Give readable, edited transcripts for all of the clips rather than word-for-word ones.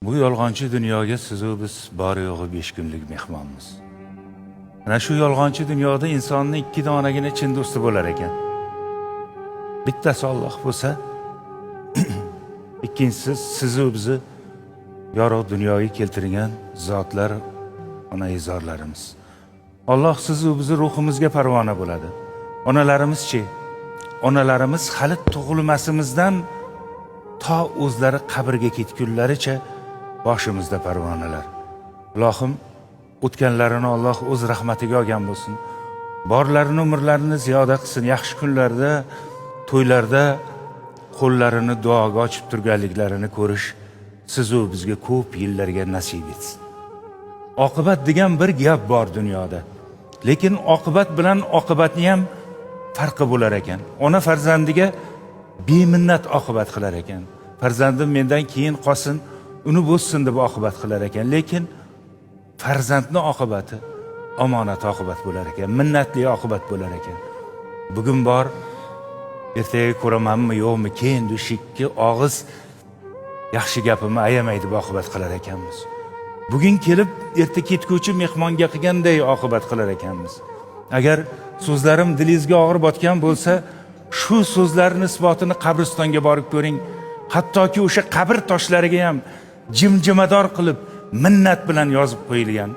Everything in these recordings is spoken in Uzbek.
Bu yolg'onchi dunyoga sizu biz bor yo'g'i 5 kunlik mehmonmiz. Ana shu yolg'onchi dunyoda insonning 2 donagina chin do'sti bo'lar ekan. Bittasi Alloh bo'lsa, ikkinchisi sizu bizni yorug' dunyoga keltirgan zotlar, onaizorlarimiz. Alloh sizu bizni ruhimizga parvona bo'ladi. Onalarimiz-chi? Onalarimiz hali tug'ilmasimizdan to o'zlari qabrga ketgunlaricha boshimizda parvonalar. Ilohim, o'tganlarini Alloh o'z rahmatiga olgan bo'lsin. Borlarini, umrlarini ziyoda qilsin. Yaxshi kunlarda, to'ylarda qo'llarini duoga ochib turganliklarini ko'rish sizu bizga ko'p yillarga nasib etsin. Oqibat degan bir gap bor dunyoda. Lekin oqibat bilan oqibatni ham farqi bo'lar ekan. Ona farzandiga beminnat oqibat qilar ekan. Farzandim mendan keyin qolsin, uni bo'ssin deb oqibat qilar ekan. Lekin farzandning oqibati omonat oqibat bo'lar ekan, minnatli oqibat bo'lar ekan. Bugun bor, ertaga ko'ramanmi, yo'qmi, keyin dushikki og'iz yaxshi gapimni ayamay deb oqibat qilar ekanmiz. Bugun kelib erta ketguvchi mehmonga qilganday oqibat qilar ekanmiz. Agar so'zlarim dilingizga og'ir botgan bo'lsa, shu so'zlarning isbotini qabristonga borib ko'ring. Hattoki o'sha qabr toshlariga ham jimjimador qilib minnat bilan yozib qo'yilgan.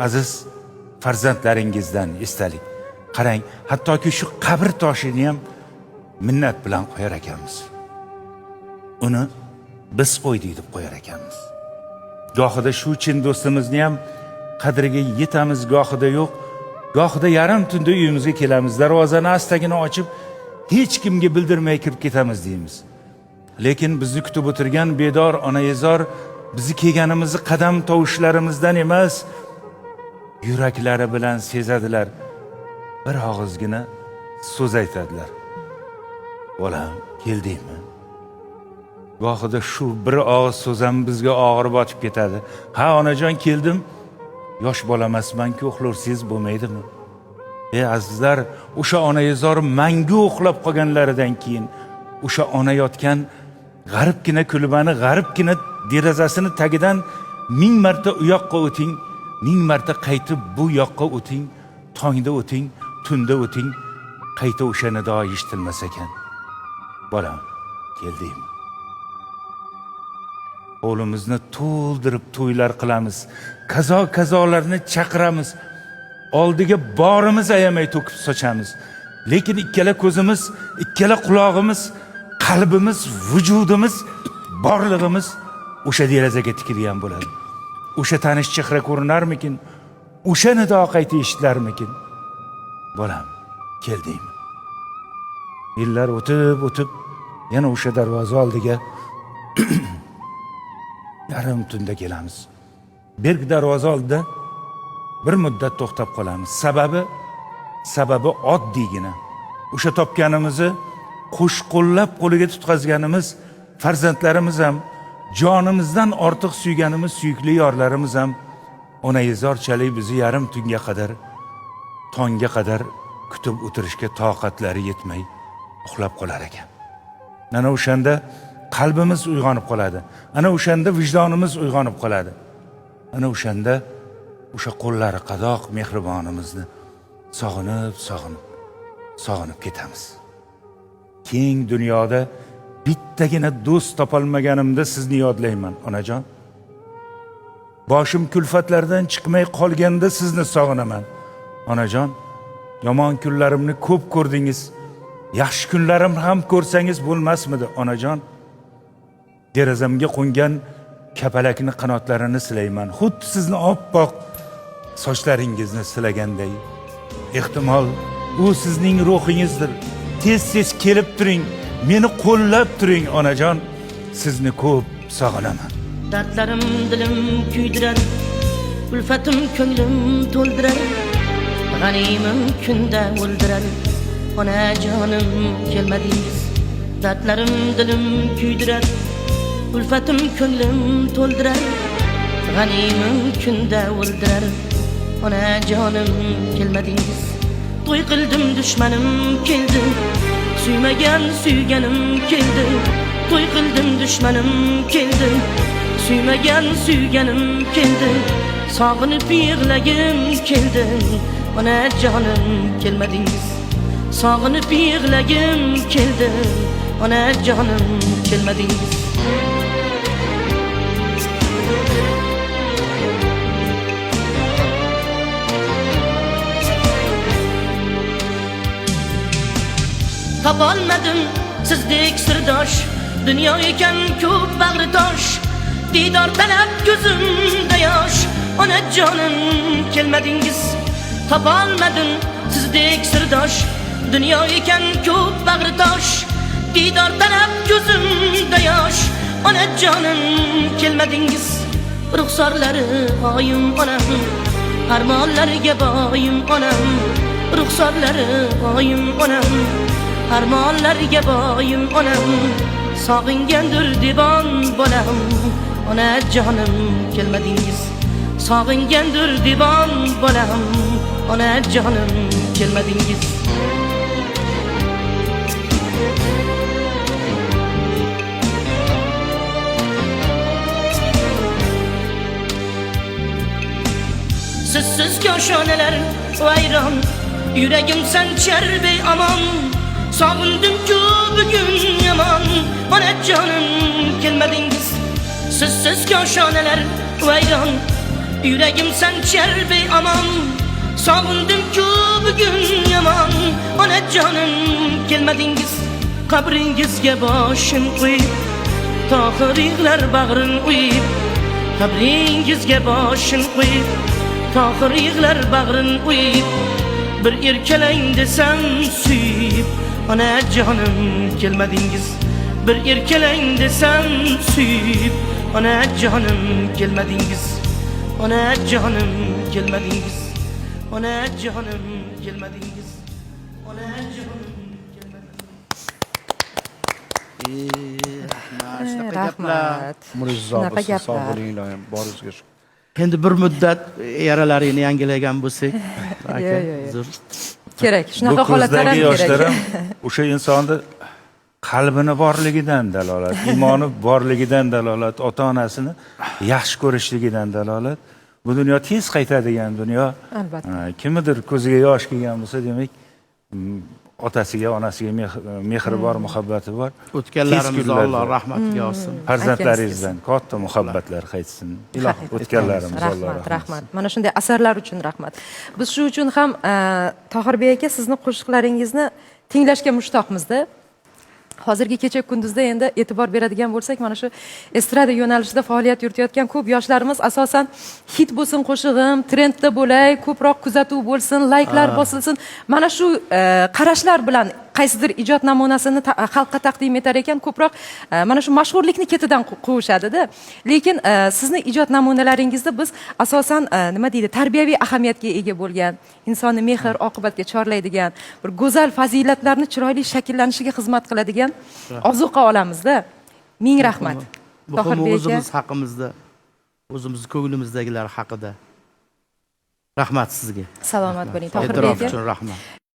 Aziz farzandlaringizdan esdalik. Qarang, hattoki shu qabr toshini ham minnat bilan qo'yar ekanmiz. Uni biz qo'ydik deb qo'yar ekanmiz. Gohida shu chin do'stimizni ham qadriga yetamiz, gohida yo'q. Gohida yarim tunda uyimizga kelamiz, darvozani astagina ochib, hech kimga bildirmay kirib ketamiz deymiz. Lekin bizni kutib o'tirgan bedor onaizor bizni kelganimizni qadam tovushlarimizdan emas, yuraklari bilan sezadilar. Bir og'izgina so'z aytadilar. Bolam, keldingmi? Gohida shu bir og'iz so'z ham bizga og'ir botib ketadi. Ha, onajon, keldim. Yosh bolamasman-ku, uxlursiz bo'lmaydimi? Azizlar, o'sha onaizor mangu uxlab qolganlaridan keyin o'sha ona yotgan g'aribgina kulbani, g'aribgina derazasini tagidan 1000 marta u yoqqa o'ting, 1000 marta qaytib bu yoqqa o'ting, tongda o'ting, tunda o'ting, qayta o'sha nido eshitilmas ekan. Bolam, keldingmi? Qo'limizni to'ldirib to'ylar qilamiz, kazo-kazolarni chaqiramiz, oldiga borimiz ayamay to'kib sochamiz. Lekin ikkala ko'zimiz, ikkala qulog'imiz, qalbimiz, vujudimiz, borlig'imiz o'sha derazaga tikilgan bo'ladi. O'sha tanish chehra ko'rinarmikin? O'sha nido qayta eshitilarmikin? Bolam, keldingmi? Yillar o'tib, yana o'sha darvoza oldiga yarim tunda kelamiz. Berk darvoza oldida bir muddat to'xtab qolamiz. Sababi oddiygina. O'sha topganimizni qo'shqo'llab qo'liga tutqazganimiz farzandlarimiz ham, jonimizdan ortiq suyganimiz suyukli yorlarimiz ham onaizorchalik bizni yarim tunga qadar, tongga qadar kutib o'tirishga toqatlari yetmay uxlab qolar ekan. Ana o'shanda qalbimiz uyg'onib qoladi. Ana o'shanda vijdonimiz uyg'onib qoladi. Ana o'shanda o'sha qo'llari qadoq mehribonimizni sog'inib ketamiz. Keng dunyoda bittagina do'st topolmaganimda sizni yodlayman, onajon. Boshim kulfatlardan chiqmay qolganda sizni sog'inaman, onajon. Yomon kunlarimni ko'p ko'rdingiz. Yaxshi kunlarimni ham ko'rsangiz bo'lmasmidi, onajon? Derazamga qo'ngan kapalakni qanotlarini silayman. Xuddi sizni oppoq sochlaringizni silaganday. Ehtimol u sizning ruhingizdir. Tez kelib turing, meni qo'llab turing, onajon. Sizni ko'p sog'inaman. Dardlarim dilim kuydirar, ulfatim ko'nglim to'ldirar, g'animim kunda o'ldirar, onajonim kelmadingiz. Dardlarim dilim kuydirar, ulfatim ko'nglim to'ldirar, g'animim kunda o'ldirar, onajonim kelmadingiz. To'y qildim, dushmanim keldi, suymagan suyganim keldi. To'y qildim, dushmanim keldi, Suymagan suyganim keldi, sog'inib yig'lagim keldi. Onajonim kelmadingiz, sog'inib yig'lagim keldi. Onajonim kelmadingiz. Topolmadim sizdek sirdosh, dunyo ekan ko'p bag'ri tosh. Didor talab ko'zimda yosh, onajonim kelmadingiz. Topolmadim sizdek sirdosh, dunyo ekan ko'p bag'ri tosh. Didor talab ko'zimda yosh, onajonim kelmadingiz. Ruxsorlari oyim onam, armonlariga boyim onam. Ruxsorlari oyim onam, armonlarga boyim onam. Sog'ingandir devon bolam, onajonim kelmadingiz. Sog'ingandir devon bolam, onajonim kelmadingiz. Sizsiz koshonalar vayron, yuragim sanchar beamon. Sog'indim-ku bugun yomon, onajonim kelmadingiz. Sizsiz koshonalar vayron, yuragim sanchar beamon. Sog'indim-ku bugun yomon, onajonim kelmadingiz. Qabringizga boshim qo'yib, tohir yig'lar bag'rin uyib. Qabringizga boshim qo'yib, tohir yig'lar bag'rin uyib. Bir erkalang desam suyib, onajonim kelmadingiz. Bir erkalang desam suyib, onajonim kelmadingiz. Onajonim kelmadingiz. Onajonim kelmadingiz. Onajonim kelmadingiz. Rahmat. Shunaqa gaplar. Sog' bo'ling iloyim, boringizga shukur. Endi bir muddat yaralaringni yangilagan bo'lsak, aka, uzr. Kerak, Bu shunaqa holatlar ham ko'zdagi yoshlar kerak. ham o'sha insonni qalbini borligidan dalolat, iymoni borligidan dalolat, ota-onasini yaxshi ko'rishligidan dalolat. Bu dunyo tez qaytadigan dunyo. Albatta. Kimnidir ko'ziga yosh kelgan bo'lsa, demak, otasiga, onasiga mehri bor, muhabbati bor. O'tganlarimizni Alloh rahmatiga olsin. Farzandlaringizdan katta muhabbatlar qaytsin. O'tganlarimiz Alloh Rahmat. Mana shunday asarlar uchun rahmat. Biz shu uchun ham Tohirbek aka sizni qo'shiqlaringizni tinglashga mushtoqmizda. Hozirgi kecha kunduzda endi e'tibor beradigan bo'lsak, mana shu estrada yo'nalishida faoliyat yuritayotgan ko'p yoshlarimiz asosan hit bo'lsin qo'shig'im, trendda bo'lay, ko'proq kuzatuv bo'lsin, layklar bosilsin. Mana shu qarashlar bilan qaysidir ijod namunasini xalqqa taqdim etar ekan, ko'proq mana shu mashhurlikni ketidan quvishadi-da. Lekin sizni ijod namunalaringizda biz asosan nima deydi, tarbiyaviy ahamiyatga ega bo'lgan, insonni mehr oqibatga chorlaydigan, bir go'zal fazilatlarni chiroyli shakllanishiga xizmat qiladigan ozuqa olamizda. Ming rahmat. Muhimi o'zimiz haqimizda, o'zimiz ko'nglimizdagilar haqida. Rahmat sizga. Salomat bo'ling. Tohirbek E'tirof aka. uchun rahmat.